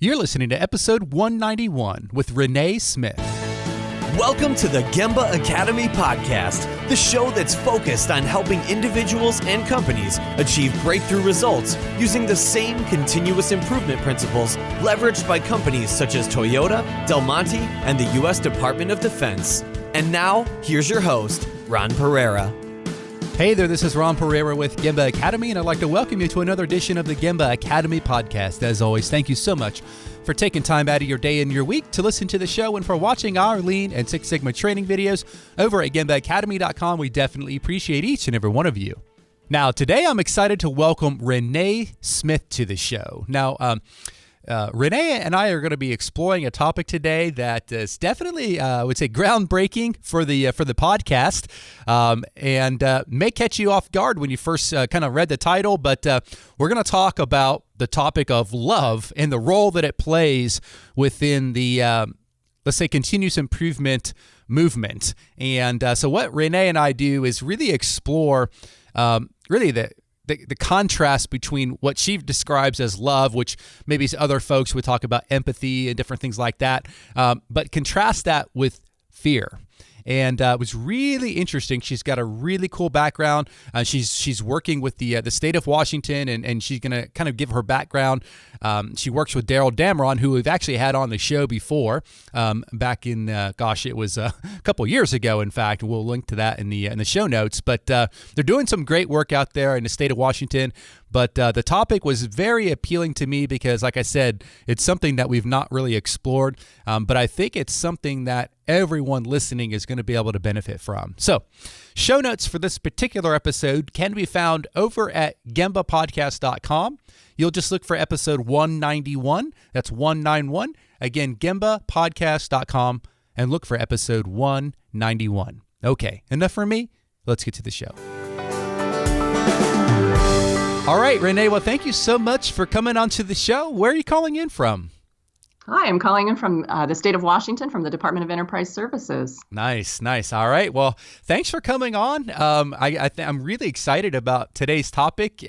You're listening to episode 191 with Renée Smith. Welcome to the Gemba Academy podcast, the show that's focused on helping individuals and companies achieve breakthrough results using the same continuous improvement principles leveraged by companies such as Toyota, Del Monte, and the U.S. Department of Defense. And now, here's your host, Ron Pereira. Hey there, this is Ron Pereira with Gemba Academy, and I'd like to welcome you to another edition of the Gemba Academy podcast. As always, thank you so much for taking time out of your day and your week to listen to the show and for watching our Lean and Six Sigma training videos over at GembaAcademy.com. We definitely appreciate each and every one of you. Now, today I'm excited to welcome Renée Smith to the show. Now, Renée and I are going to be exploring a topic today that is definitely, I would say, groundbreaking for the podcast, and may catch you off guard when you first kind of read the title. But we're going to talk about the topic of love and the role that it plays within the, let's say, continuous improvement movement. And so what Renée and I do is really explore really the contrast between what she describes as love, which maybe other folks would talk about empathy and different things like that, but contrast that with fear. And it was really interesting. She's got a really cool background. She's working with the state of Washington, and she's going to kind of give her background. She works with Daryl Damron, who we've actually had on the show before, back in it was a couple years ago. In fact, we'll link to that in the show notes. But they're doing some great work out there in the state of Washington. But the topic was very appealing to me because, like I said, it's something that we've not really explored, but I think it's something that everyone listening is going to be able to benefit from. So, show notes for this particular episode can be found over at GembaPodcast.com. You'll just look for episode 191. That's 191. Again, GembaPodcast.com, and look for episode 191. Okay, enough from me. Let's get to the show. All right, Renée, well, thank you so much for coming onto the show. Where are you calling in from? Hi, I'm calling in from the state of Washington, from the Department of Enterprise Services. Nice. All right. Well, thanks for coming on. I'm really excited about today's topic.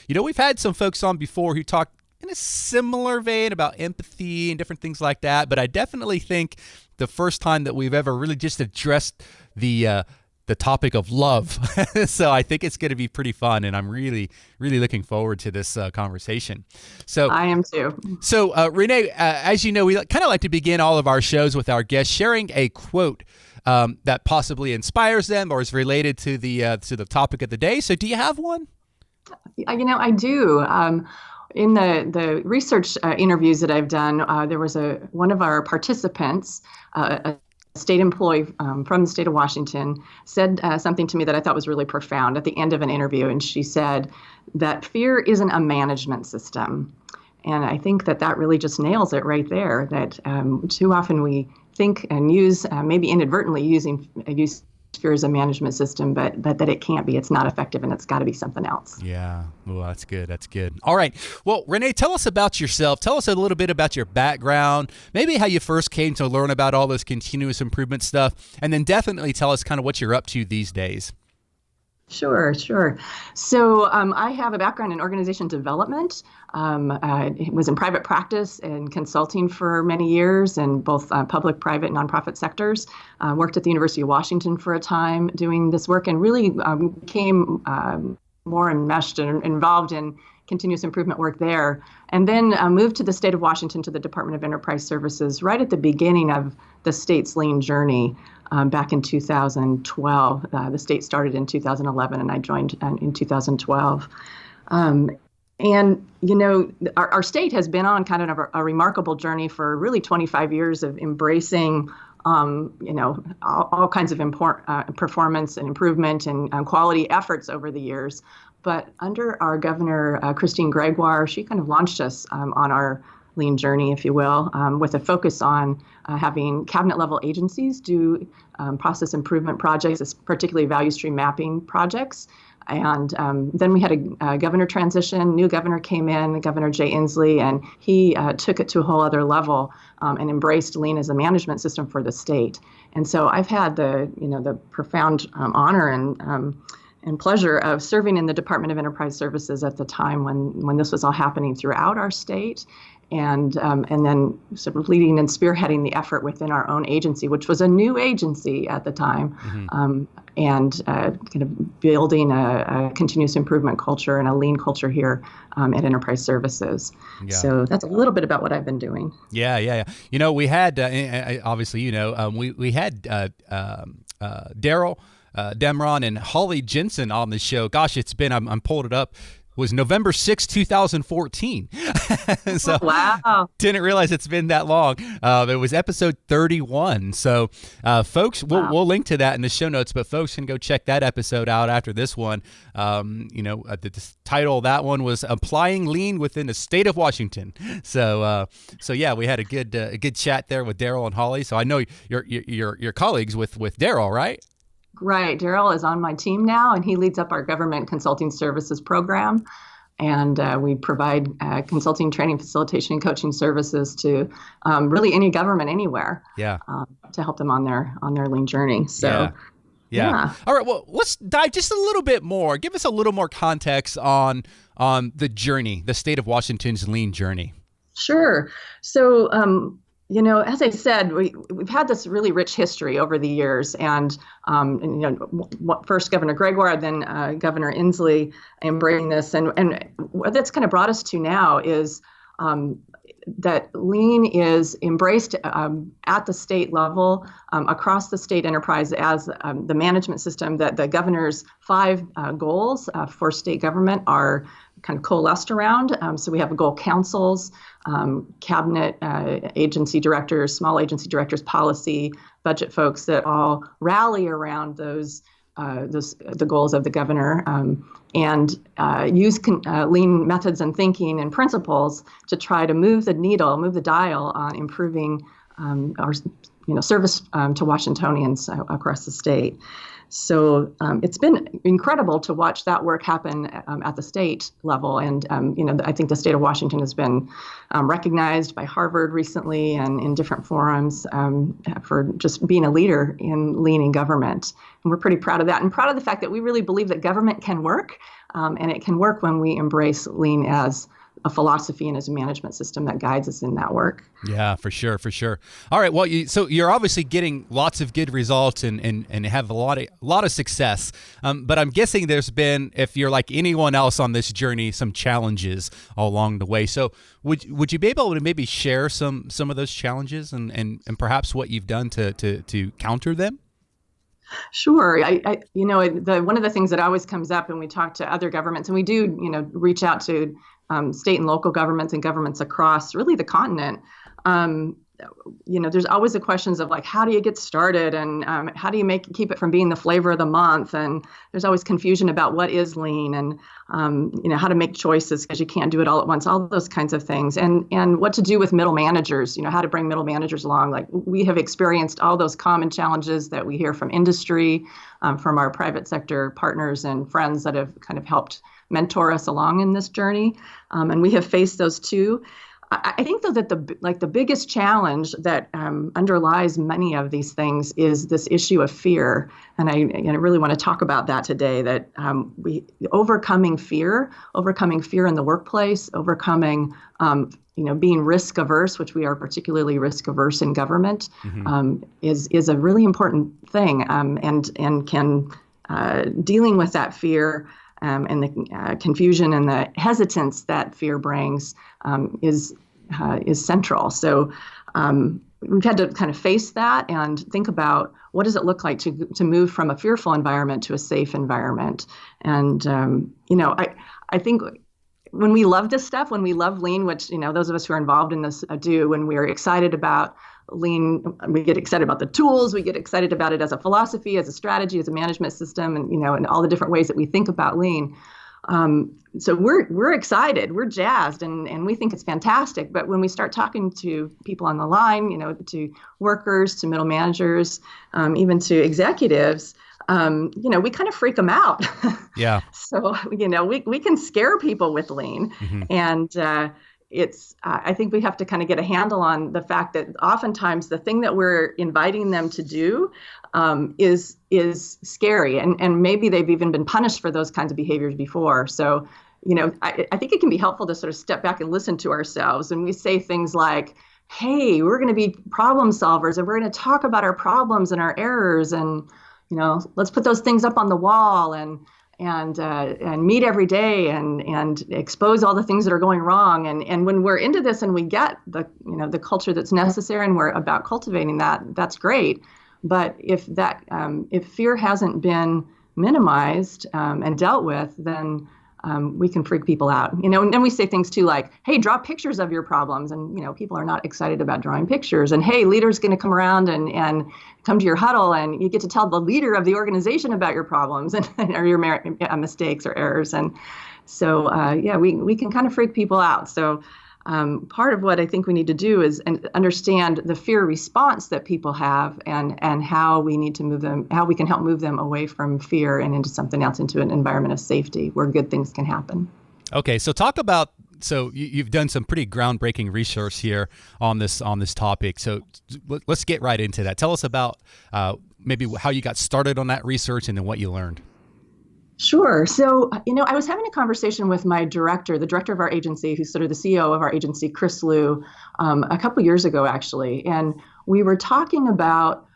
We've had some folks on before who talked in a similar vein about empathy and different things like that, but I definitely think the first time that we've ever really just addressed the topic of love. So I think it's going to be pretty fun, and I'm really, really looking forward to this conversation. So I am too. So Renée, as you know, we kind of like to begin all of our shows with our guests sharing a quote that possibly inspires them or is related to the topic of the day. So do you have one? I do. In the research interviews that I've done, there was one of our participants, a state employee from the state of Washington, said something to me that I thought was really profound at the end of an interview. And she said that fear isn't a management system. And I think that really just nails it right there, that too often we think and use, maybe inadvertently use fear as a management system, but that it can't be. It's not effective, and it's got to be something else. Yeah. Well, that's good. All right. Well, Renée, tell us about yourself. Tell us a little bit about your background, maybe how you first came to learn about all this continuous improvement stuff, and then definitely tell us kind of what you're up to these days. Sure. So I have a background in organization development. I was in private practice and consulting for many years in both public, private, nonprofit sectors. Worked at the University of Washington for a time doing this work, and really became more enmeshed and involved in continuous improvement work there. And then moved to the state of Washington, to the Department of Enterprise Services, right at the beginning of the state's lean journey. Back in 2012. The state started in 2011, and I joined in 2012. Our state has been on kind of a remarkable journey for really 25 years of embracing, all kinds of performance and improvement and quality efforts over the years. But under our governor, Christine Gregoire, she kind of launched us on our lean journey, if you will, with a focus on having cabinet-level agencies do process improvement projects, particularly value stream mapping projects. And then we had a governor transition. New governor came in, Governor Jay Inslee, and he took it to a whole other level and embraced lean as a management system for the state. And so I've had the profound honor and and pleasure of serving in the Department of Enterprise Services at the time when this was all happening throughout our state. And then sort of leading and spearheading the effort within our own agency, which was a new agency at the time, and kind of building a continuous improvement culture and a lean culture here at Enterprise Services. Yeah. So that's a little bit about what I've been doing. Yeah. We had, obviously, we had Daryl Demron and Holly Jensen on the show. Gosh, it's been, I'm pulled it up. Was November 6, 2014. So wow. Didn't realize it's been that long. It was episode 31. So folks, we'll link to that in the show notes, but folks can go check that episode out after this one. The title of that one was Applying Lean Within the State of Washington. So yeah, we had a good chat there with Daryl and Holly. So I know you're colleagues with Daryl, right? Right. Daryl is on my team now, and he leads up our government consulting services program. And we provide consulting, training, facilitation, and coaching services to really any government anywhere. Yeah. To help them on their lean journey. So. Yeah. All right. Well, let's dive just a little bit more. Give us a little more context on the journey, the state of Washington's lean journey. Sure. So, as I said, we've had this really rich history over the years, and first Governor Gregoire, then Governor Inslee embracing this, and what that's kind of brought us to now is that lean is embraced at the state level, across the state enterprise as the management system. That the governor's 5 goals for state government are kind of coalesced around. So we have goal councils, cabinet agency directors, small agency directors, policy, budget folks that all rally around the goals of the governor and use lean methods and thinking and principles to try to move the dial on improving our service to Washingtonians across the state. So it's been incredible to watch that work happen at the state level. And, I think the state of Washington has been recognized by Harvard recently and in different forums for just being a leader in lean in government. And we're pretty proud of that, and proud of the fact that we really believe that government can work, and it can work when we embrace lean as a philosophy and as a management system that guides us in that work. Yeah, for sure. All right. Well, so you're obviously getting lots of good results and have a lot of success. But I'm guessing there's been, if you're like anyone else on this journey, some challenges along the way. So would you be able to maybe share some of those challenges and perhaps what you've done to counter them? Sure. One of the things that always comes up when we talk to other governments, and we do, reach out to state and local governments and governments across really the continent. There's always the questions of like, how do you get started, and how do you keep it from being the flavor of the month? And there's always confusion about what is lean, and how to make choices because you can't do it all at once. All those kinds of things, and what to do with middle managers. How to bring middle managers along. Like we have experienced all those common challenges that we hear from industry, from our private sector partners and friends that have kind of helped mentor us along in this journey, and we have faced those too. I think though that the biggest challenge that underlies many of these things is this issue of fear, and I really want to talk about that today. That overcoming fear in the workplace, overcoming being risk averse, which we are particularly risk averse in government, is a really important thing, and can dealing with that fear. And the confusion and the hesitance that fear brings is central. So we've had to kind of face that and think about what does it look like to move from a fearful environment to a safe environment. And I think when we love this stuff, when we love lean, which those of us who are involved in this do, when we are excited about lean, we get excited about the tools, we get excited about it as a philosophy, as a strategy, as a management system, and all the different ways that we think about lean. So we're excited, we're jazzed, and we think it's fantastic. But when we start talking to people on the line, to workers, to middle managers, even to executives, we kind of freak them out. Yeah. So, we can scare people with lean. And I think we have to kind of get a handle on the fact that oftentimes the thing that we're inviting them to do is scary, and maybe they've even been punished for those kinds of behaviors before. So, I think it can be helpful to sort of step back and listen to ourselves. And we say things like, hey, we're going to be problem solvers, and we're going to talk about our problems and our errors, and let's put those things up on the wall and meet every day and expose all the things that are going wrong. And when we're into this and we get the culture that's necessary and we're about cultivating that, that's great. But if fear hasn't been minimized and dealt with, then we can freak people out. And we say things too like, hey, draw pictures of your problems. And, people are not excited about drawing pictures. And, hey, leader's going to come around and come to your huddle, and you get to tell the leader of the organization about your problems or your mistakes or errors. And so, we can kind of freak people out. So part of what I think we need to do is understand the fear response that people have and how we need to move them, how we can help move them away from fear and into something else, into an environment of safety where good things can happen. Okay, so you've done some pretty groundbreaking research here on this topic. So let's get right into that. Tell us about maybe how you got started on that research and then what you learned. Sure. So, I was having a conversation with my director, the director of our agency, who's sort of the CEO of our agency, Chris Liu, a couple years ago, actually. And we were talking about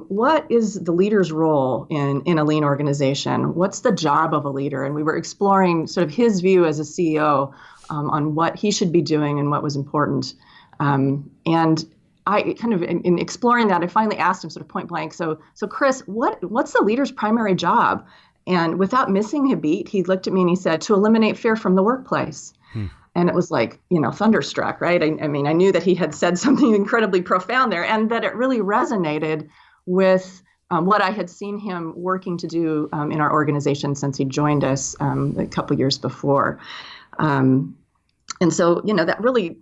what is the leader's role in a lean organization? What's the job of a leader? And we were exploring sort of his view as a CEO on what he should be doing and what was important. And I kind of, in exploring that, I finally asked him sort of point blank, so Chris, what's the leader's primary job? And without missing a beat, he looked at me and he said, to eliminate fear from the workplace. And it was like, thunderstruck, right? I mean, I knew that he had said something incredibly profound there, and that it really resonated with what I had seen him working to do in our organization since he joined us a couple years before. And so, that really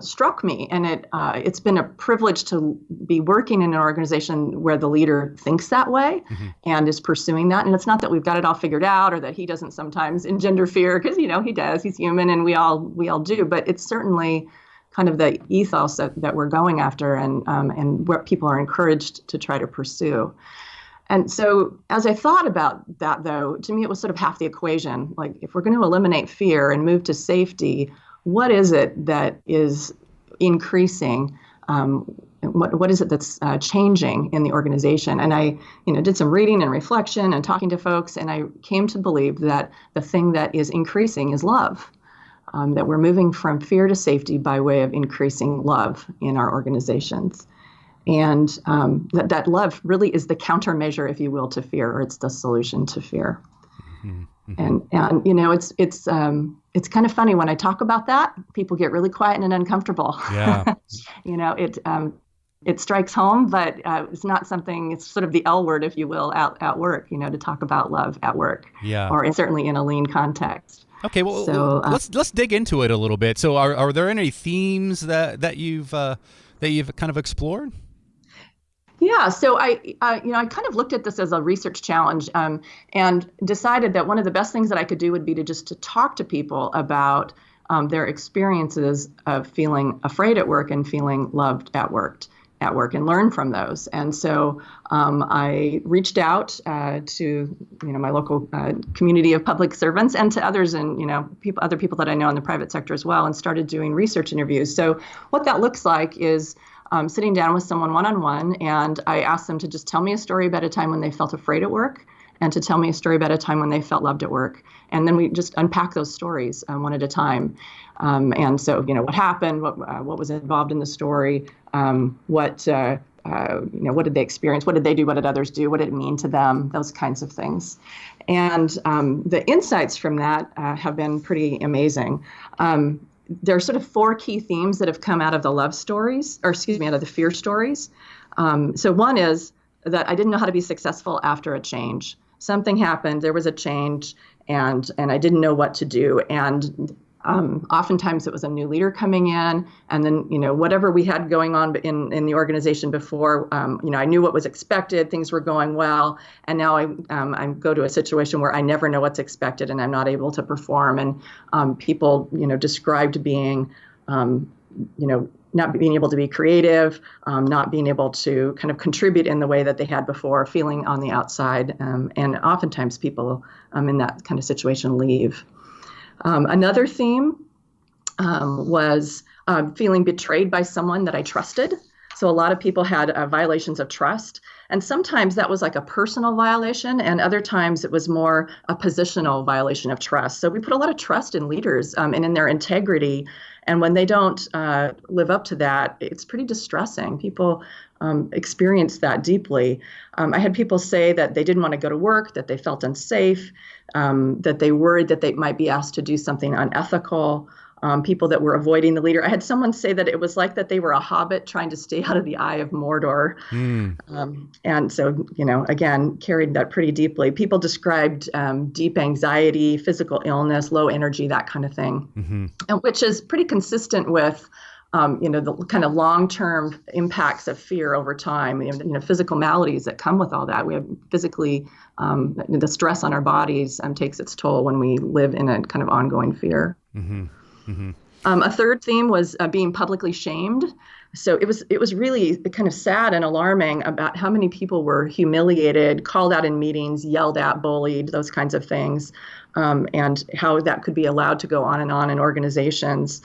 struck me. And it's been a privilege to be working in an organization where the leader thinks that way and is pursuing that. And it's not that we've got it all figured out or that he doesn't sometimes engender fear, because, he does. He's human, and we all do. But it's certainly kind of the ethos that we're going after and what people are encouraged to try to pursue. And so as I thought about that, though, to me, it was sort of half the equation. Like, if we're going to eliminate fear and move to safety, what is it that is increasing? What is it that's changing in the organization? And I, did some reading and reflection and talking to folks, and I came to believe that the thing that is increasing is love. That we're moving from fear to safety by way of increasing love in our organizations. And that love really is the countermeasure, if you will, to fear, or it's the solution to fear. And it's kind of funny when I talk about that, people get really quiet and uncomfortable. Yeah. It strikes home, but it's not something. It's sort of the L word, if you will, at work. To talk about love at work. Yeah. Or certainly in a lean context. Okay, well, so, let's dig into it a little bit. So, are there any themes that you've kind of explored? Yeah, so I kind of looked at this as a research challenge and decided that one of the best things that I could do would be to talk to people about their experiences of feeling afraid at work and feeling loved at work and learn from those. And so I reached out to my local community of public servants and to others, and other people that I know in the private sector as well, and started doing research interviews. So what that looks like is sitting down with someone one-on-one, and I asked them to just tell me a story about a time when they felt afraid at work, and to tell me a story about a time when they felt loved at work. And then we just unpack those stories one at a time. And so, what happened, what was involved in the story, what did they experience, what did they do, what did others do, what did it mean to them, those kinds of things. And the insights from that have been pretty amazing. There are sort of four key themes that have come out of the love stories, out of the fear stories. So one is that I didn't know how to be successful after a change. Something happened, there was a change, and I didn't know what to do. And oftentimes it was a new leader coming in, and then, whatever we had going on in the organization before, I knew what was expected, things were going well, and now I go to a situation where I never know what's expected and I'm not able to perform. And people, described being not being able to be creative, not being able to kind of contribute in the way that they had before, feeling on the outside. And oftentimes people in that kind of situation leave. Another theme was feeling betrayed by someone that I trusted. So a lot of people had violations of trust. And sometimes that was like a personal violation, and other times it was more a positional violation of trust. So we put a lot of trust in leaders and in their integrity. And when they don't live up to that, it's pretty distressing. People experience that deeply. I had people say that they didn't want to go to work, that they felt unsafe, that they worried that they might be asked to do something unethical. People that were avoiding the leader. I had someone say that it was like that they were a hobbit trying to stay out of the eye of Mordor. And so, again, carried that pretty deeply. People described deep anxiety, physical illness, low energy, that kind of thing, and which is pretty consistent with the kind of long-term impacts of fear over time, physical maladies that come with all that. We have physically, the stress on our bodies takes its toll when we live in a kind of ongoing fear. A third theme was being publicly shamed. So it was really kind of sad and alarming about how many people were humiliated, called out in meetings, yelled at, bullied, those kinds of things, and how that could be allowed to go on in organizations.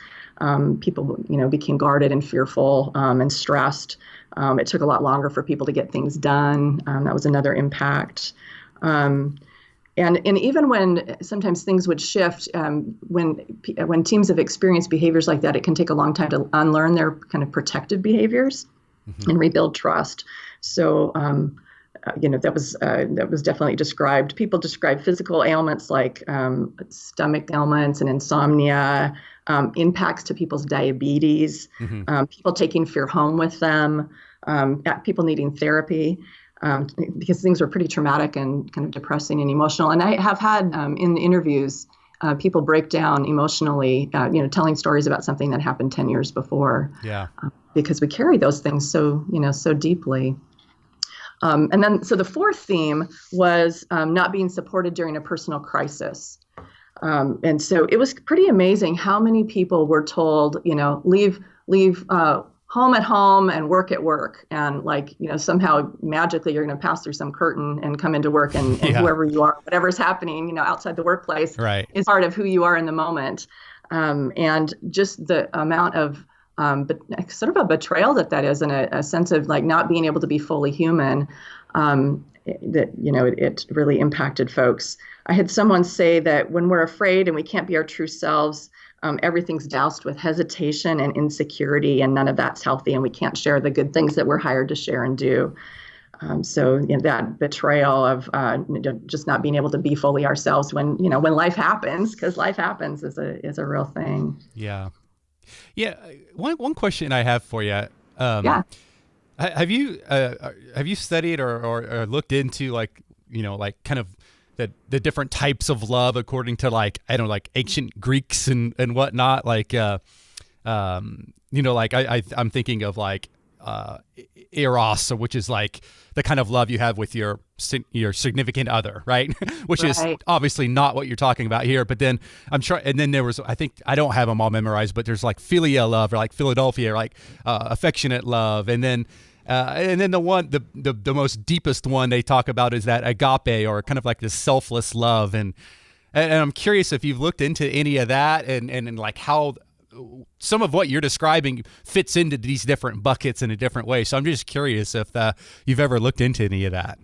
People, became guarded and fearful and stressed. It took a lot longer for people to get things done. That was another impact. And even when sometimes things would shift, when teams have experienced behaviors like that, it can take a long time to unlearn their kind of protective behaviors and rebuild trust. So, that was definitely described. People describe physical ailments like stomach ailments and insomnia, impacts to people's diabetes, people taking fear home with them, people needing therapy. Because things were pretty traumatic and kind of depressing and emotional. And I have had in the interviews, people break down emotionally, telling stories about something that happened 10 years before. Yeah. Because we carry those things so deeply. And then, so the fourth theme was not being supported during a personal crisis. And so it was pretty amazing how many people were told, leave home at home and work at work. And somehow magically you're going to pass through some curtain and come into work and whoever you are, whatever's happening, outside the workplace is part of who you are in the moment. And just the amount of sort of a betrayal that is, and a sense of not being able to be fully human, it really impacted folks. I had someone say that when we're afraid and we can't be our true selves, everything's doused with hesitation and insecurity, and none of that's healthy, and we can't share the good things that we're hired to share and do. So that betrayal of just not being able to be fully ourselves when life happens, because life happens is a real thing. Yeah. One question I have for you. Have you studied or looked into kind of the different types of love according to ancient Greeks and whatnot? I'm thinking of eros, which is the kind of love you have with your significant other, right? Which is obviously not what you're talking about here. But then and then there was, I don't have them all memorized, but there's philia love, or Philadelphia, affectionate love, and then the most deepest one they talk about is that agape, or kind of this selfless love. And I'm curious if you've looked into any of that and how some of what you're describing fits into these different buckets in a different way. So I'm just curious if you've ever looked into any of that.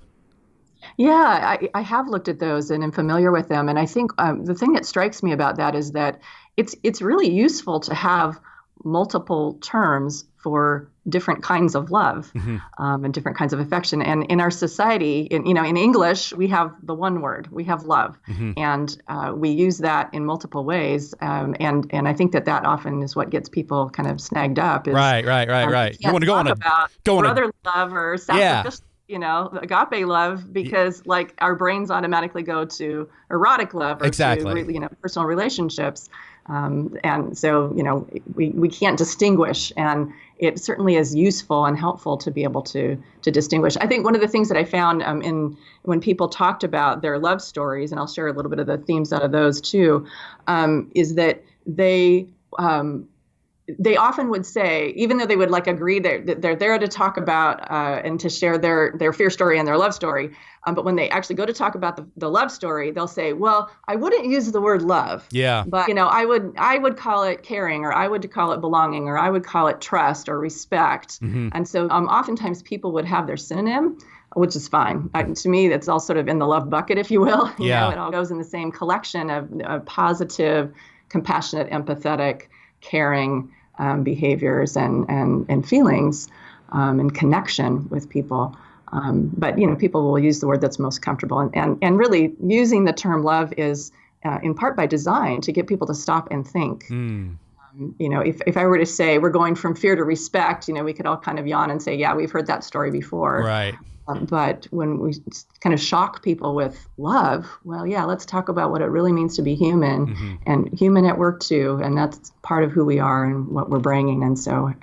Yeah, I have looked at those and am familiar with them. And I think the thing that strikes me about that is that it's really useful to have multiple terms for different kinds of love and different kinds of affection. And in our society, in English, we have the one word, we have love. And we use that in multiple ways. And I think that often is what gets people kind of snagged up. Is, right. You want to go on brother love or sacrificial, agape love, because our brains automatically go to erotic love or to personal relationships. And so, we can't distinguish, and it certainly is useful and helpful to be able to distinguish. I think one of the things that I found when people talked about their love stories, and I'll share a little bit of the themes out of those too, is that they they often would say, even though they would like agree that they're there to talk about and to share their fear story and their love story, but when they actually go to talk about the love story, they'll say, well, I wouldn't use the word love, Yeah. but I would call it caring, or I would call it belonging, or I would call it trust or respect. Mm-hmm. And so oftentimes people would have their synonym, which is fine. To me, that's all sort of in the love bucket, if you will. It all goes in the same collection of positive, compassionate, empathetic, caring behaviors and feelings and connection with people. But people will use the word that's most comfortable. And really using the term love is in part by design to get people to stop and think. If I were to say we're going from fear to respect, we could all kind of yawn and say, yeah, we've heard that story before. Right. But when we kind of shock people with love, well, yeah, let's talk about what it really means to be human and human at work too. And that's part of who we are and what we're bringing. And so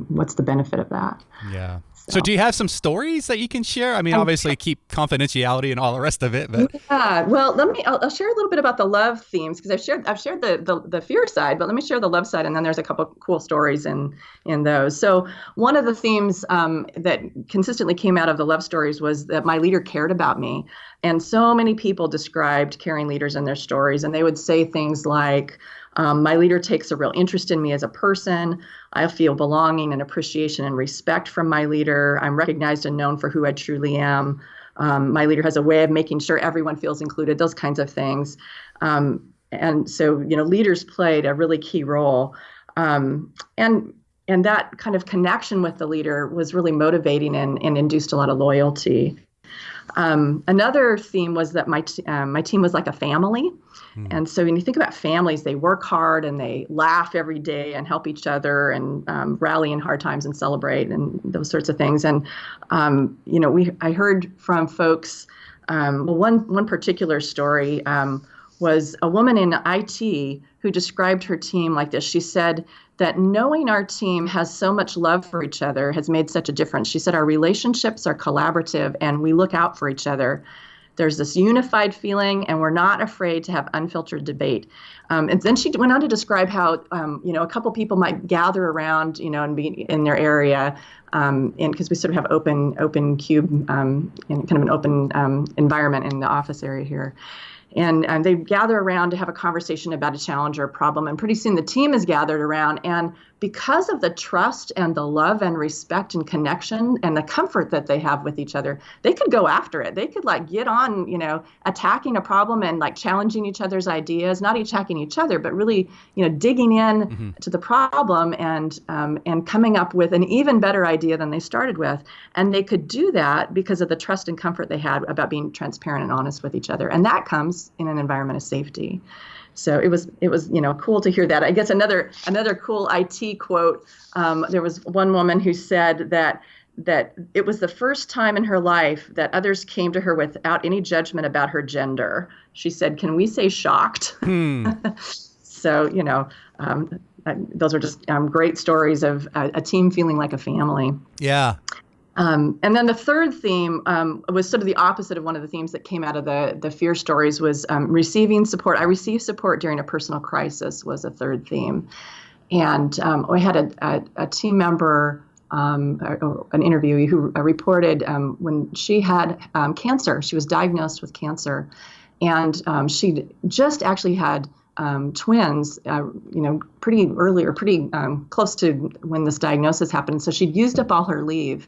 what's the benefit of that? Yeah. So do you have some stories that you can share? I mean, obviously keep confidentiality and all the rest of it, but yeah. Well, I'll share a little bit about the love themes, because I've shared the fear side, but let me share the love side, and then there's a couple cool stories in those. So one of the themes that consistently came out of the love stories was that my leader cared about me, and so many people described caring leaders in their stories, and they would say things like, my leader takes a real interest in me as a person. I feel belonging and appreciation and respect from my leader. I'm recognized and known for who I truly am. My leader has a way of making sure everyone feels included, those kinds of things. And so, leaders played a really key role. And that kind of connection with the leader was really motivating and induced a lot of loyalty. Another theme was that my team was like a family. And so when you think about families, they work hard and they laugh every day and help each other and rally in hard times and celebrate and those sorts of things. And, I heard from folks, one particular story was a woman in IT who described her team like this. She said that knowing our team has so much love for each other has made such a difference. She said our relationships are collaborative and we look out for each other. There's this unified feeling, and we're not afraid to have unfiltered debate. And then she went on to describe how, a couple people might gather around, and be in their area, because we sort of have open cube, and kind of an open environment in the office area here. And they gather around to have a conversation about a challenge or a problem. And pretty soon the team is gathered around. And because of the trust and the love and respect and connection and the comfort that they have with each other, they could go after it. They could get on, attacking a problem and challenging each other's ideas, not attacking each other, but really, digging in to the problem and coming up with an even better idea than they started with. And they could do that because of the trust and comfort they had about being transparent and honest with each other. And that comes in an environment of safety. So it was cool to hear that. I guess another cool IT quote. There was one woman who said that it was the first time in her life that others came to her without any judgment about her gender. She said, "Can we say shocked?" So those are just great stories of a team feeling like a family. Yeah. And then the third theme was sort of the opposite of one of the themes that came out of the fear stories was receiving support. I received support during a personal crisis was a third theme. And I had a team member, an interviewee who reported when she had cancer. She was diagnosed with cancer. And she just actually had twins, pretty early or pretty close to when this diagnosis happened. So she'd used up all her leave.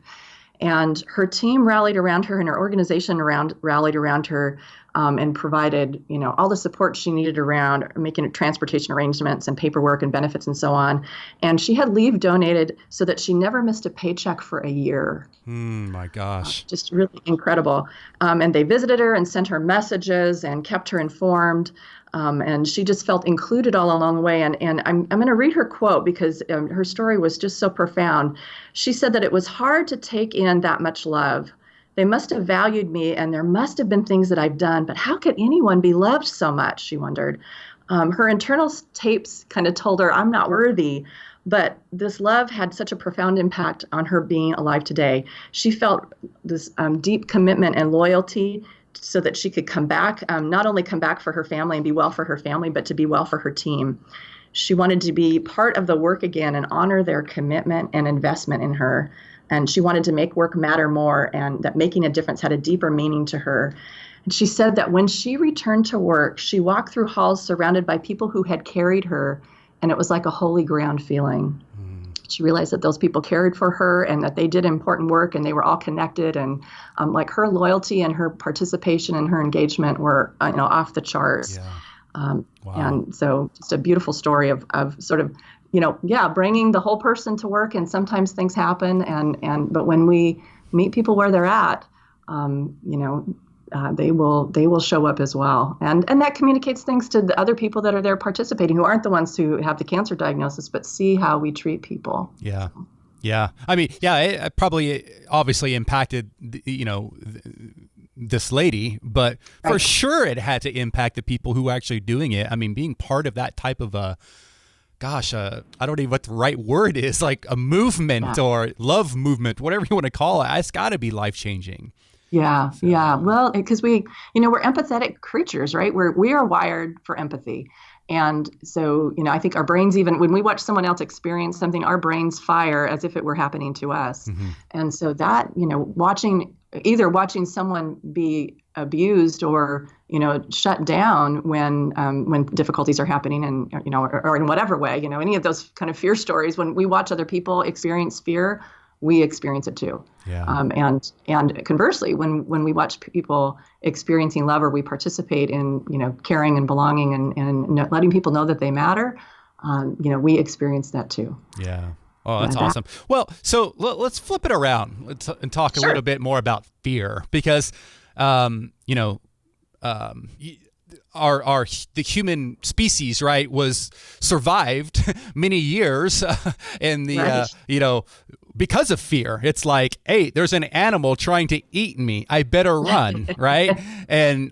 And her team rallied around her, and her organization rallied around her, and provided, all the support she needed around making transportation arrangements and paperwork and benefits and so on. And she had leave donated so that she never missed a paycheck for a year. My gosh. Just really incredible. And they visited her and sent her messages and kept her informed. And she just felt included all along the way. And I'm going to read her quote because her story was just so profound. She said that it was hard to take in that much love. They must have valued me, and there must have been things that I've done, but how could anyone be loved so much, she wondered. Her internal tapes kind of told her, I'm not worthy. But this love had such a profound impact on her being alive today. She felt this deep commitment and loyalty so that she could come back, not only come back for her family and be well for her family, but to be well for her team. she wanted to be part of the work again and honor their commitment and investment in her. And she wanted to make work matter more, and that making a difference had a deeper meaning to her. And she said that when she returned to work, she walked through halls surrounded by people who had carried her, and it was like a holy ground feeling. She realized that those people cared for her and that they did important work and they were all connected, and like her loyalty and her participation and her engagement were off the charts. Wow. And so just a beautiful story of sort of, bringing the whole person to work. And sometimes things happen, but when we meet people where they're at, they will show up as well. And that communicates things to the other people that are there participating, who aren't the ones who have the cancer diagnosis, but see how we treat people. Yeah. Yeah. I mean, yeah, it probably obviously impacted, this lady, but for sure it had to impact the people who were actually doing it. I mean, being part of that type of I don't even know what the right word is, like a movement or love movement, whatever you want to call it. It's got to be life-changing. Yeah. Well, because we're empathetic creatures, right? We are wired for empathy. And so, I think our brains, even when we watch someone else experience something, our brains fire as if it were happening to us. Mm-hmm. And so that, watching someone be abused or, shut down when difficulties are happening and, or in whatever way, any of those kind of fear stories, when we watch other people experience fear, we experience it too. Yeah. And conversely, when we watch people experiencing love, or we participate in, caring and belonging and letting people know that they matter, we experience that too. Yeah. Oh, that's awesome. Well, so let's flip it around and talk a little bit more about fear, because, the human species, right, was survived many years in the, because of fear. It's like, hey, there's an animal trying to eat me. I better run, right?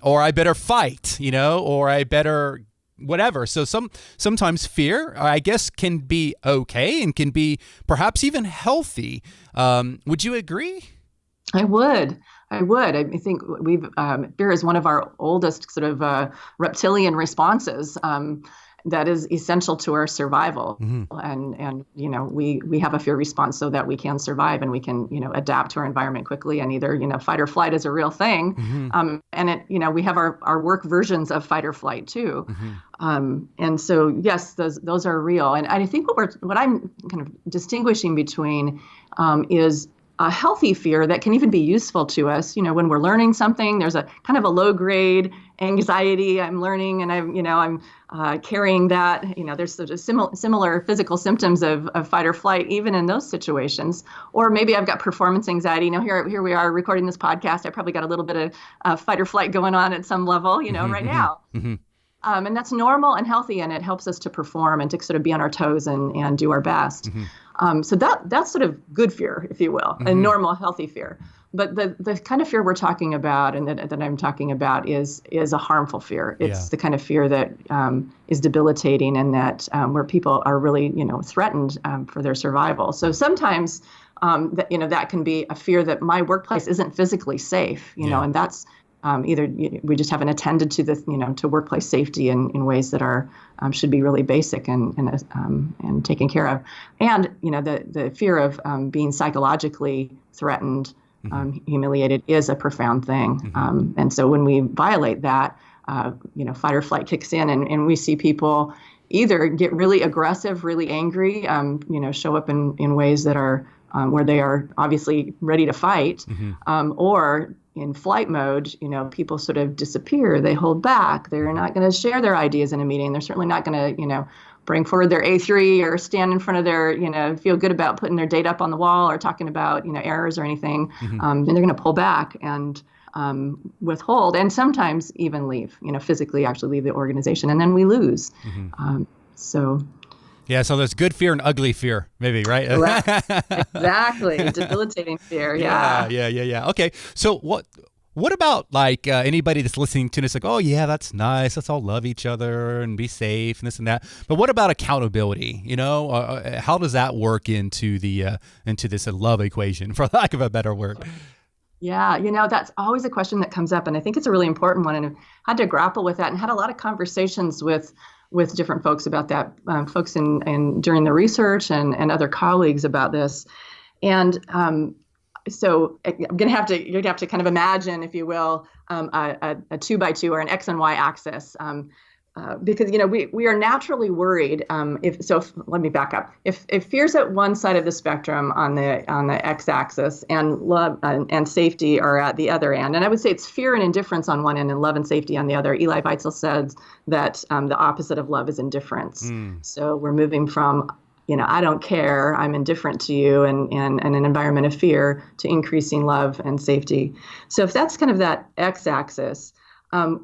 Or I better fight, or I better whatever. So sometimes fear, I guess, can be okay and can be perhaps even healthy. Would you agree? I would. I think fear is one of our oldest sort of reptilian responses that is essential to our survival. Mm-hmm. And we have a fear response so that we can survive and we can adapt to our environment quickly, and either fight or flight is a real thing. Mm-hmm. And we have our work versions of fight or flight too. Mm-hmm. And so yes, those are real. And I think what I'm kind of distinguishing between is a healthy fear that can even be useful to us. When we're learning something, there's a kind of a low grade anxiety. I'm learning and I'm carrying that, there's sort of similar physical symptoms of fight or flight, even in those situations. Or maybe I've got performance anxiety. Here we are recording this podcast. I probably got a little bit of fight or flight going on at some level, mm-hmm. right now. Mm-hmm. And that's normal and healthy, and it helps us to perform and to sort of be on our toes and do our best. Mm-hmm. So that's sort of good fear, if you will, mm-hmm. a normal, healthy fear. But the kind of fear we're talking about and that I'm talking about is a harmful fear. It's the kind of fear that is debilitating, and that where people are really threatened for their survival. So sometimes that can be a fear that my workplace isn't physically safe, and that's either we just haven't attended to this, to workplace safety in ways that are should be really basic and taken care of, and the fear of being psychologically threatened, mm-hmm. Humiliated is a profound thing, mm-hmm. And so when we violate that, fight or flight kicks in, and we see people either get really aggressive, really angry, show up in ways that are where they are obviously ready to fight, mm-hmm. Or in flight mode, people sort of disappear. They hold back. They're not going to share their ideas in a meeting. They're certainly not going to, bring forward their A3 or stand in front of their, feel good about putting their data up on the wall or talking about, errors or anything. Mm-hmm. And they're going to pull back and withhold, and sometimes even leave, physically actually leave the organization, and then we lose. Mm-hmm. Yeah, so there's good fear and ugly fear, maybe, right? Exactly. Debilitating fear, yeah. Yeah. Okay, so what about like anybody that's listening to this, like, oh yeah, that's nice, let's all love each other and be safe and this and that. But what about accountability? How does that work into this love equation, for lack of a better word? Yeah, that's always a question that comes up, and I think it's a really important one, and I've had to grapple with that and had a lot of conversations with with different folks about that, folks in during the research and other colleagues about this. And so you're going to have to kind of imagine, if you will, a 2x2 or an X and Y axis. Because we are naturally worried. Let me back up. If fear's at one side of the spectrum on the x-axis, and love and safety are at the other end, and I would say it's fear and indifference on one end, and love and safety on the other. Eli Weitzel says that the opposite of love is indifference. So we're moving from I don't care, I'm indifferent to you, and an environment of fear, to increasing love and safety. So if that's kind of that x-axis.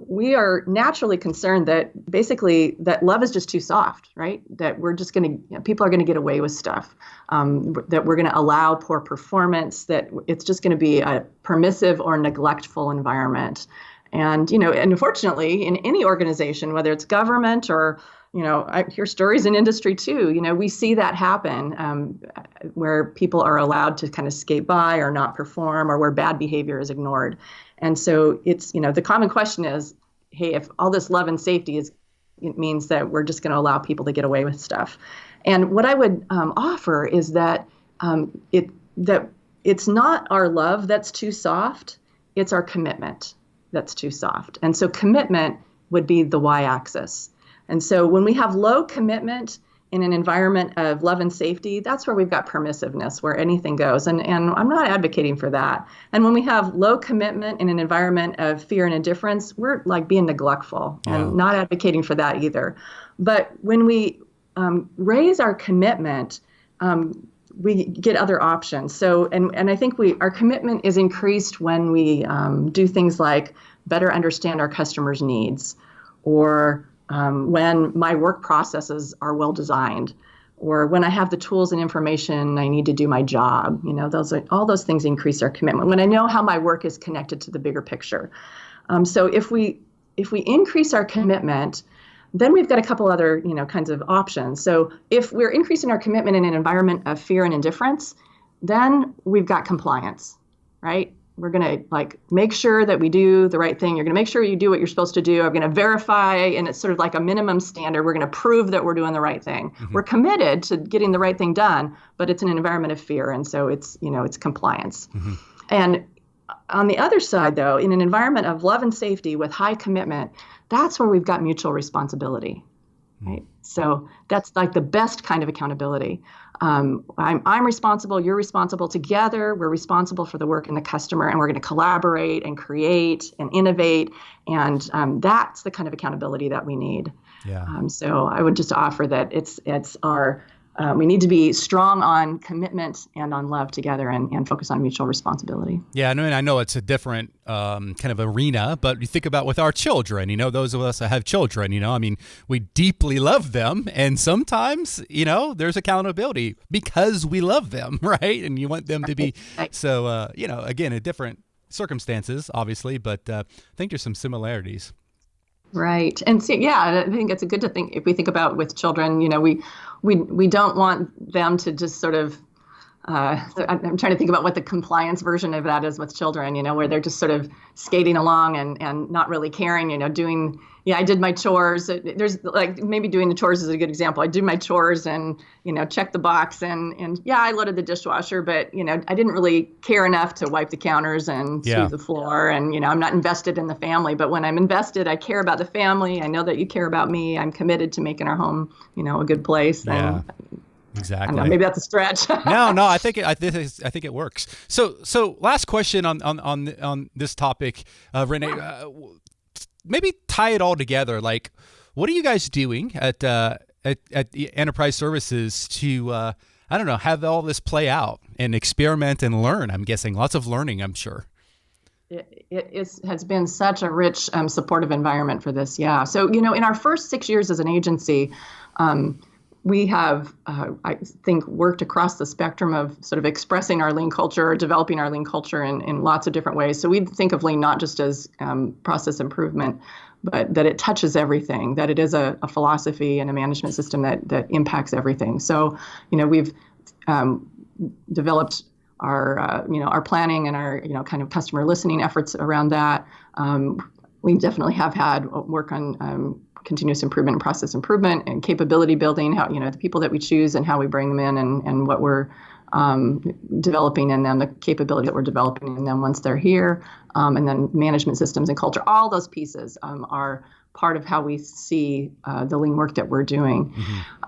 We are naturally concerned that basically that love is just too soft, right? That we're just people are going to get away with stuff, that we're going to allow poor performance, that it's just going to be a permissive or neglectful environment. And, and unfortunately, in any organization, whether it's government or, I hear stories in industry too, we see that happen where people are allowed to kind of skate by or not perform, or where bad behavior is ignored. And so it's, the common question is, hey, if all this love and safety it means that we're just going to allow people to get away with stuff. And what I would offer is that it's not our love that's too soft, it's our commitment that's too soft. And so commitment would be the y-axis. And so when we have low commitment in an environment of love and safety, that's where we've got permissiveness, where anything goes. And I'm not advocating for that. And when we have low commitment in an environment of fear and indifference, we're like being neglectful, and not advocating for that either. But when we raise our commitment, we get other options. So, and I think our commitment is increased when we do things like better understand our customers' needs, or when my work processes are well designed, or when I have the tools and information I need to do my job. All those things increase our commitment. When I know how my work is connected to the bigger picture. So if we increase our commitment, then we've got a couple other kinds of options. So if we're increasing our commitment in an environment of fear and indifference, then we've got compliance, right? We're going to make sure that we do the right thing. You're going to make sure you do what you're supposed to do. I'm going to verify, and it's sort of like a minimum standard. We're going to prove that we're doing the right thing. Mm-hmm. We're committed to getting the right thing done, but it's in an environment of fear, and so it's compliance. Mm-hmm. And on the other side, though, in an environment of love and safety with high commitment, that's where we've got mutual responsibility. Right? So that's like the best kind of accountability. I'm responsible, you're responsible. Together, we're responsible for the work and the customer, and we're going to collaborate and create and innovate. And that's the kind of accountability that we need. Yeah. So I would just offer that it's our we need to be strong on commitment and on love together, and focus on mutual responsibility. Yeah, I know it's a different kind of arena, but you think about with our children, those of us that have children, we deeply love them. And sometimes, there's accountability because we love them, right? And you want them to be, so, again, in different circumstances, obviously, but I think there's some similarities. Right. And so, I think it's good to think, if we think about with children, we don't want them to just sort of, I'm trying to think about what the compliance version of that is with children, where they're just sort of skating along and not really caring, doing, I did my chores. There's maybe doing the chores is a good example. I did my chores and, check the box and I loaded the dishwasher, but, I didn't really care enough to wipe the counters and sweep the floor. And, I'm not invested in the family, but when I'm invested, I care about the family. I know that you care about me. I'm committed to making our home, a good place. Yeah. And, exactly. I don't know, maybe that's a stretch. No, I think it works. So last question on this topic, Renée, maybe tie it all together. Like, what are you guys doing at Enterprise Services to have all this play out and experiment and learn? I'm guessing lots of learning, I'm sure. It has been such a rich, supportive environment for this. Yeah. So, in our first 6 years as an agency, we have, I think, worked across the spectrum of sort of expressing our lean culture, or developing our lean culture in lots of different ways. So we think of lean not just as process improvement, but that it touches everything, that it is a philosophy and a management system that impacts everything. So, we've developed our planning and our, kind of customer listening efforts around that. We definitely have had work on continuous improvement and process improvement and capability building, how, the people that we choose and how we bring them in and what we're developing in them, the capability that we're developing in them once they're here, and then management systems and culture. All those pieces are part of how we see the lean work that we're doing.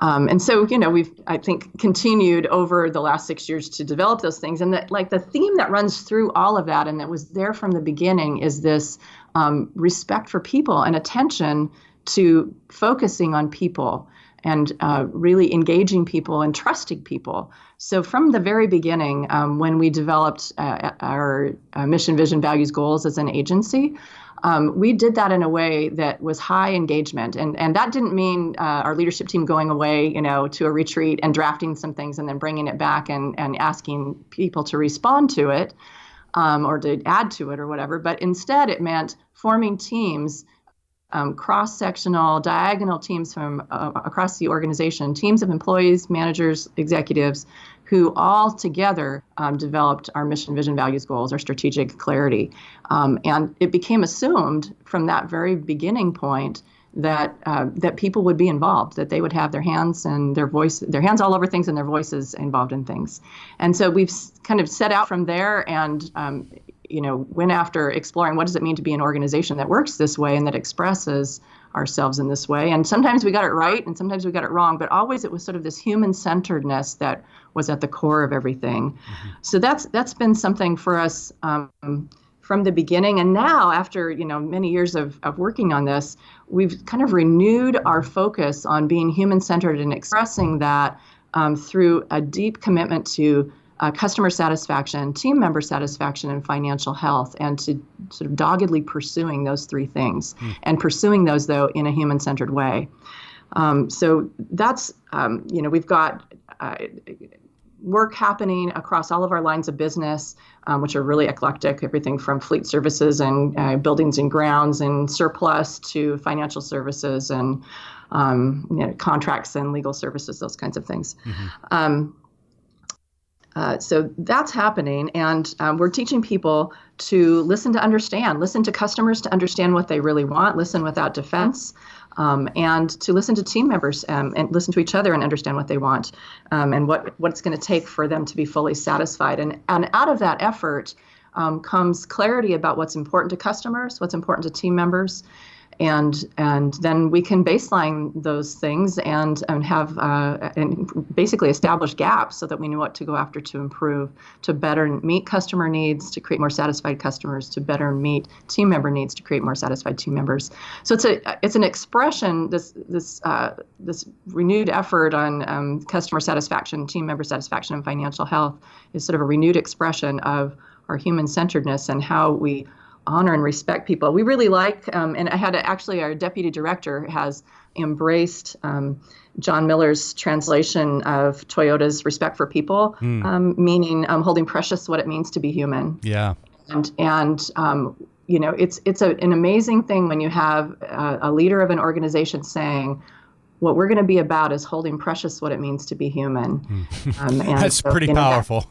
And so, we've, I think, continued over the last 6 years to develop those things. And the theme that runs through all of that and that was there from the beginning is this respect for people and attention to focusing on people and really engaging people and trusting people. So from the very beginning, when we developed our mission, vision, values, goals as an agency, we did that in a way that was high engagement. And that didn't mean our leadership team going away, to a retreat and drafting some things and then bringing it back and asking people to respond to it or to add to it or whatever. But instead, it meant forming teams, cross-sectional, diagonal teams from across the organization, teams of employees, managers, executives, who all together developed our mission, vision, values, goals, our strategic clarity. And it became assumed from that very beginning point that people would be involved, that they would have their hands and their hands all over things and their voices involved in things. And so we've kind of set out from there and went after exploring what does it mean to be an organization that works this way and that expresses ourselves in this way. And sometimes we got it right and sometimes we got it wrong, but always it was sort of this human-centeredness that was at the core of everything. So that's been something for us from the beginning. And now, after many years of working on this, we've kind of renewed our focus on being human-centered and expressing that through a deep commitment to customer satisfaction, team member satisfaction, and financial health, and to sort of doggedly pursuing those three things, and pursuing those, though, in a human-centered way. So that's, we've got work happening across all of our lines of business, which are really eclectic, everything from fleet services and buildings and grounds and surplus to financial services and contracts and legal services, those kinds of things. So that's happening, and we're teaching people to listen to understand, listen to customers to understand what they really want, listen without defense, and to listen to team members and listen to each other and understand what they want and what it's going to take for them to be fully satisfied. And out of that effort comes clarity about what's important to customers, what's important to team members, and then we can baseline those things and have and basically establish gaps so that we know what to go after to improve, to better meet customer needs, to create more satisfied customers, to better meet team member needs, to create more satisfied team members. So it's an expression, this renewed effort on customer satisfaction, team member satisfaction, and financial health is sort of a renewed expression of our human-centeredness and how we honor and respect people. We really like, and I had our deputy director has embraced John Miller's translation of Toyota's respect for people, meaning holding precious what it means to be human. Yeah. And it's an amazing thing when you have a leader of an organization saying, what we're going to be about is holding precious what it means to be human. That's pretty powerful.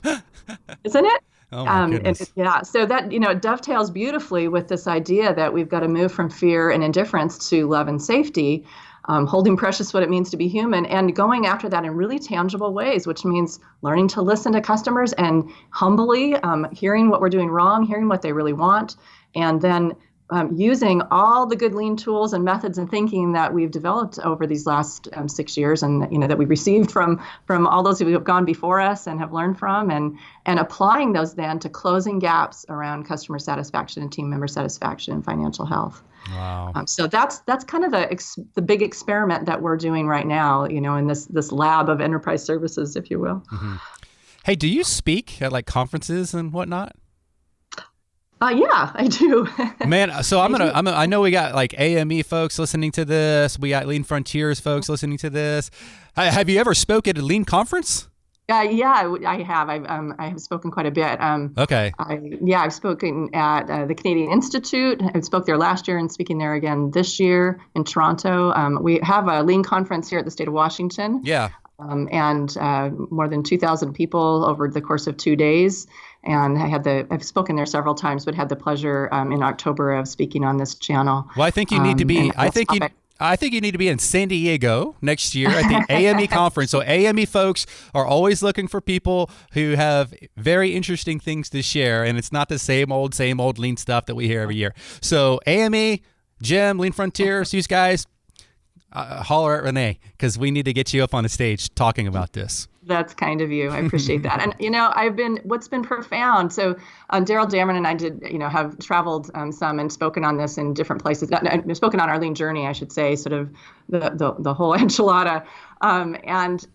Isn't it? Oh my goodness. So that, it dovetails beautifully with this idea that we've got to move from fear and indifference to love and safety, holding precious what it means to be human, and going after that in really tangible ways, which means learning to listen to customers and humbly hearing what we're doing wrong, hearing what they really want, and then using all the good lean tools and methods and thinking that we've developed over these last 6 years, and that we've received from all those who have gone before us and have learned from, and applying those then to closing gaps around customer satisfaction and team member satisfaction and financial health. Wow. So that's kind of the big experiment that we're doing right now, in this lab of enterprise services, if you will. Hey, do you speak at conferences and whatnot? Yeah, I do. Man, so I know we got AME folks listening to this. We got Lean Frontiers folks listening to this. Have you ever spoke at a Lean conference? Yeah, I have. I have spoken quite a bit. Okay. I've spoken at the Canadian Institute. I spoke there last year and speaking there again this year in Toronto. We have a Lean conference here at the state of Washington. Yeah. And more than 2,000 people over the course of 2 days. And I've spoken there several times, but had the pleasure in October of speaking on this channel. Well, I think you need to be. I I think you need to be in San Diego next year at the AME conference. So AME folks are always looking for people who have very interesting things to share, and it's not the same old lean stuff that we hear every year. So AME, Jim, Lean Frontier, so you guys, holler at Renee, because we need to get you up on the stage talking about this. That's kind of you. I appreciate that. And, what's been profound. So Daryl Dameron and I have traveled some and spoken on this in different places, spoken on our lean journey, I should say, sort of the whole enchilada. And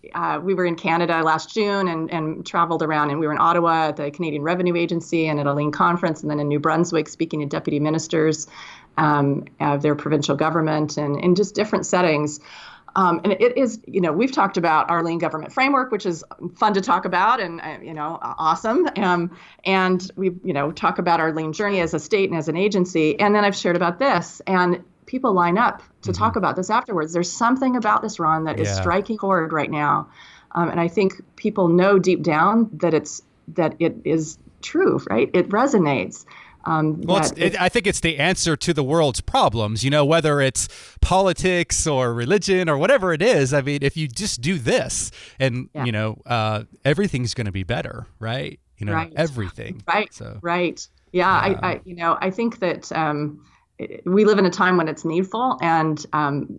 we were in Canada last June and traveled around, and we were in Ottawa at the Canadian Revenue Agency and at a lean conference, and then in New Brunswick speaking to deputy ministers of their provincial government and in just different settings. And it is, we've talked about our lean government framework, which is fun to talk about and, awesome. And we, talk about our lean journey as a state and as an agency. And then I've shared about this, and people line up to talk about this afterwards. There's something about this, Ron, that is striking chord right now. And I think people know deep down that it is true, right? It resonates. I think it's the answer to the world's problems, whether it's politics or religion or whatever it is. I mean, if you just do this and, everything's going to be better, right? Right. Everything. Right. So, right. Yeah. I think that we live in a time when it's needful, and,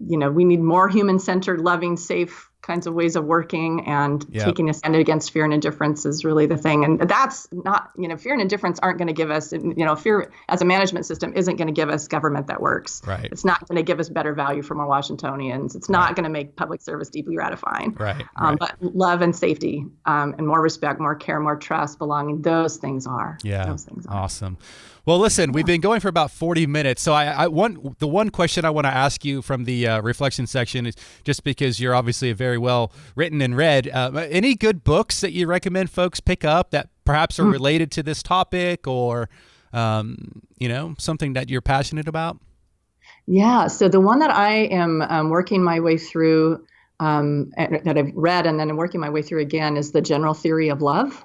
we need more human-centered, loving, safe kinds of ways of working, and taking a stand against fear and indifference is really the thing. And that's not, fear and indifference aren't going to give us, fear as a management system isn't going to give us government that works. Right. It's not going to give us better value for more Washingtonians. It's not going to make public service deeply gratifying. Right. But love and safety, and more respect, more care, more trust, belonging, those things are. Yeah. Those things are. Awesome. Well, listen, we've been going for about 40 minutes. So the one question I want to ask you from the reflection section is, just because you're obviously a very well written and read, any good books that you recommend folks pick up that perhaps are related to this topic, or, something that you're passionate about? Yeah. So the one that I am working my way through, that I've read and then I'm working my way through again, is The General Theory of Love.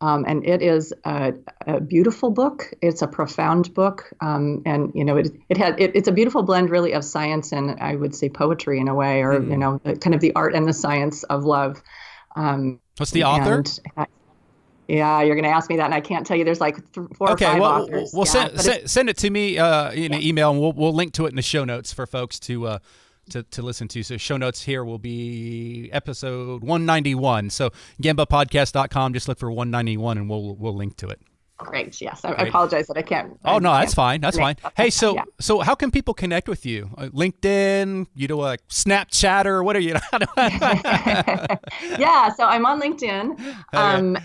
And it is a beautiful book. It's a profound book, and it's a beautiful blend, really, of science and, I would say, poetry in a way, or kind of the art and the science of love. What's the author? Yeah, you're going to ask me that, and I can't tell you. There's like 4 or 5 authors. Well, send it to me in an email, and we'll link to it in the show notes for folks to listen to. So show notes here will be episode 191. So gembapodcast.com, just look for 191 and we'll link to it. Great. Yes. I apologize that I can't. Oh, no, that's fine. That's fine. Hey, so how can people connect with you? LinkedIn, a Snapchat, or what are you? Yeah. So I'm on LinkedIn. And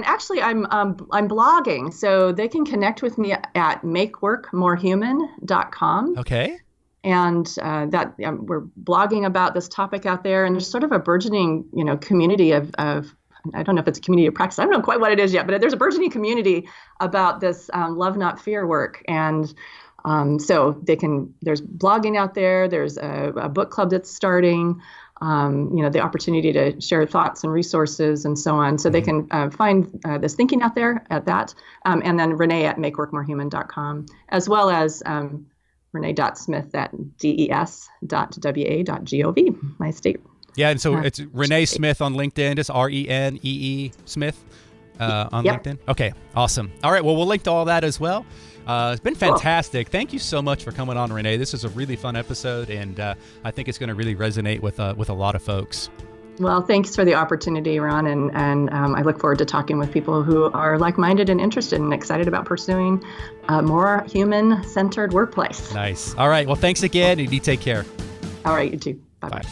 actually I'm blogging, so they can connect with me at makeworkmorehuman.com. Okay. And that we're blogging about this topic out there, and there's sort of a burgeoning, community of I don't know if it's a community of practice. I don't know quite what it is yet, but there's a burgeoning community about this love not fear work, and so there's blogging out there. There's a book club that's starting. The opportunity to share thoughts and resources and so on. So they can find this thinking out there at that, and then Renee at makeworkmorehuman.com, as well as Renee.Smith at des.wa.gov, my state. Yeah, and so it's Renee Smith on LinkedIn, just RENEE Smith on LinkedIn. Okay, awesome. All right, well, we'll link to all that as well. It's been fantastic. Cool. Thank you so much for coming on, Renee. This is a really fun episode, and I think it's going to really resonate with a lot of folks. Well, thanks for the opportunity, Ron, and I look forward to talking with people who are like-minded and interested and excited about pursuing a more human-centered workplace. Nice. All right. Well, thanks again, and you take care. All right. You too. Bye-bye. Bye.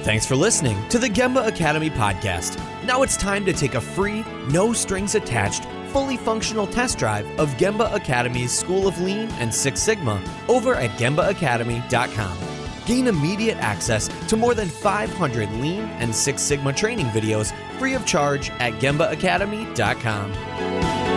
Thanks for listening to the Gemba Academy podcast. Now it's time to take a free, no-strings-attached, fully functional test drive of Gemba Academy's School of Lean and Six Sigma over at gembaacademy.com. Gain immediate access to more than 500 Lean and Six Sigma training videos free of charge at gembaacademy.com.